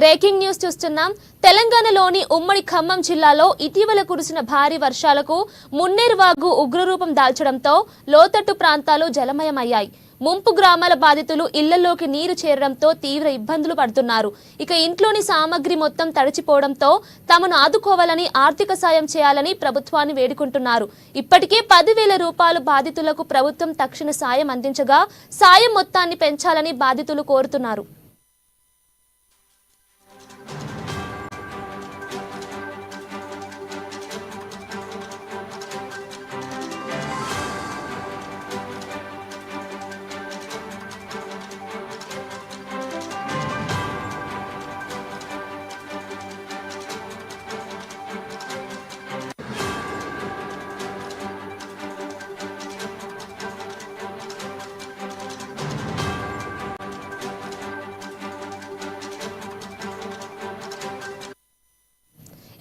Breaking news చూస్తున్నాం. తెలంగాణలోని ఉమ్మడి ఖమ్మం జిల్లాలో ఇటీవల కురిసిన భారీ వర్షాలకు మున్నేరు వాగు ఉగ్రరూపం దాల్చడంతో లోతట్టు ప్రాంతాలు జలమయమయ్యాయి. ముంపు గ్రామాల బాధితులు ఇళ్లలోకి నీరు చేరడంతో తీవ్ర ఇబ్బందులు పడుతున్నారు. ఇక ఇంట్లోని సామగ్రి మొత్తం తడిచిపోవడంతో తమను ఆదుకోవాలని, ఆర్థిక సాయం చేయాలని ప్రభుత్వాన్ని వేడుకుంటున్నారు. ఇప్పటికే 10,000 రూపాయలు బాధితులకు ప్రభుత్వం తక్షణ సాయం అందించగా సాయం మొత్తాన్ని పెంచాలని బాధితులు కోరుతున్నారు.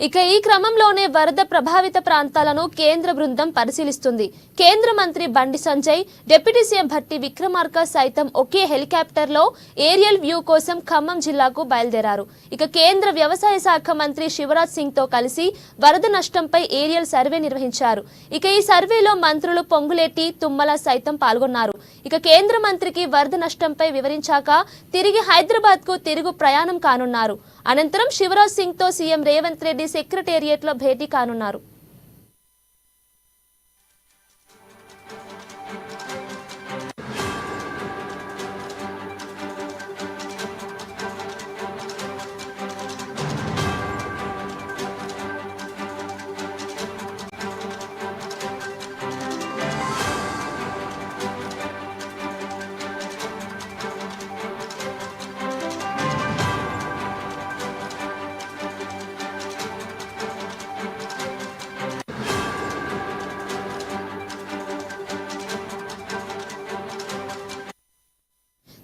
ఇక ఈ క్రమంలోనే వరద ప్రభావిత ప్రాంతాలను కేంద్ర బృందం పరిశీలిస్తుంది. కేంద్ర మంత్రి బండి సంజయ్, డిప్యూటీ సీఎం భట్టి విక్రమార్క సైతం ఒకే హెలికాప్టర్లో ఏరియల్ వ్యూ కోసం ఖమ్మం జిల్లాకు బయలుదేరారు. ఇక కేంద్ర వ్యవసాయ శాఖ మంత్రి శివరాజ్ సింగ్ తో కలిసి వరద నష్టంపై ఏరియల్ సర్వే నిర్వహించారు. ఇక ఈ సర్వేలో మంత్రులు పొంగులేటి, తుమ్మల సైతం పాల్గొన్నారు. ఇక కేంద్ర మంత్రికి వరద నష్టంపై వివరించాక తిరిగి హైదరాబాద్ కు తిరుగు ప్రయాణం కానున్నారు. అనంతరం శివరాజ్ సింగ్ తో సీఎం రేవంత్ రెడ్డి సెక్రటేరియట్ లో భేటీ కానున్నారు.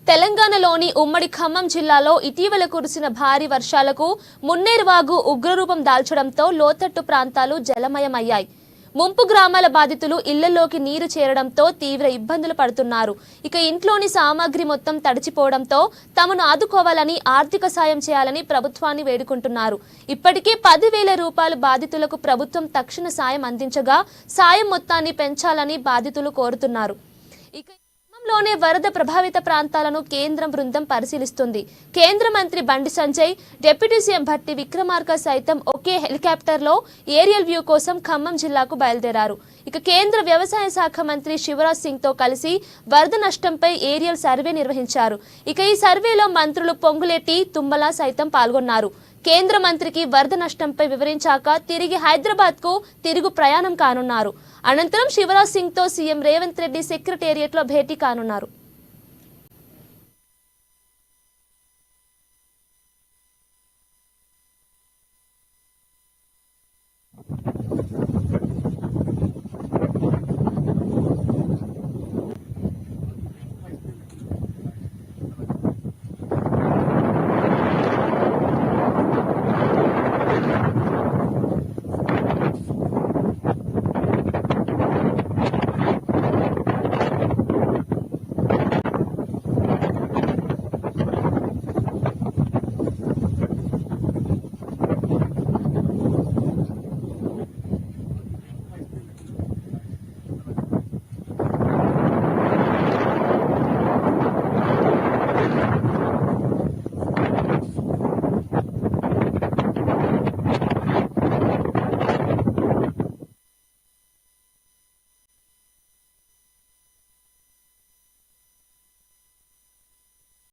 తెలంగాణలోని ఉమ్మడి ఖమ్మం జిల్లాలో ఇటీవల కురిసిన భారీ వర్షాలకు మున్నేరు వాగు ఉగ్రరూపం దాల్చడంతో లోతట్టు ప్రాంతాలు జలమయమయ్యాయి. ముంపు గ్రామాల బాధితులు ఇళ్లలోకి నీరు చేరడంతో తీవ్ర ఇబ్బందులు పడుతున్నారు. ఇక ఇంట్లోని సామాగ్రి మొత్తం తడిచిపోవడంతో తమను ఆదుకోవాలని, ఆర్థిక సాయం చేయాలని ప్రభుత్వాన్ని వేడుకుంటున్నారు. ఇప్పటికే 10,000 రూపాయలు బాధితులకు ప్రభుత్వం తక్షణ సాయం అందించగా సాయం మొత్తాన్ని పెంచాలని బాధితులు కోరుతున్నారు. ఇక లోనే వరద ప్రభావిత ప్రాంతాలను కేంద్ర బృందం పరిశీలిస్తుంది. కేంద్ర మంత్రి బండి సంజయ్, డిప్యూటీ సీఎం భట్టి విక్రమార్క సైతం ఒకే హెలికాప్టర్లో ఏరియల్ వ్యూ కోసం ఖమ్మం జిల్లాకు బయలుదేరారు. ఇక కేంద్ర వ్యవసాయ శాఖ మంత్రి శివరాజ్ సింగ్ తో కలిసి వరద నష్టంపై ఏరియల్ సర్వే నిర్వహించారు. ఇక ఈ సర్వేలో మంత్రులు పొంగులేటి, తుమ్మల సైతం పాల్గొన్నారు. కేంద్ర మంత్రికి వరద నష్టంపై వివరించాక తిరిగి హైదరాబాద్ కు తిరుగు ప్రయాణం కానున్నారు. అనంతరం శివరాజ్ సింగ్ తో సీఎం రేవంత్ రెడ్డి సెక్రటేరియట్ లో భేటీ కానున్నారు.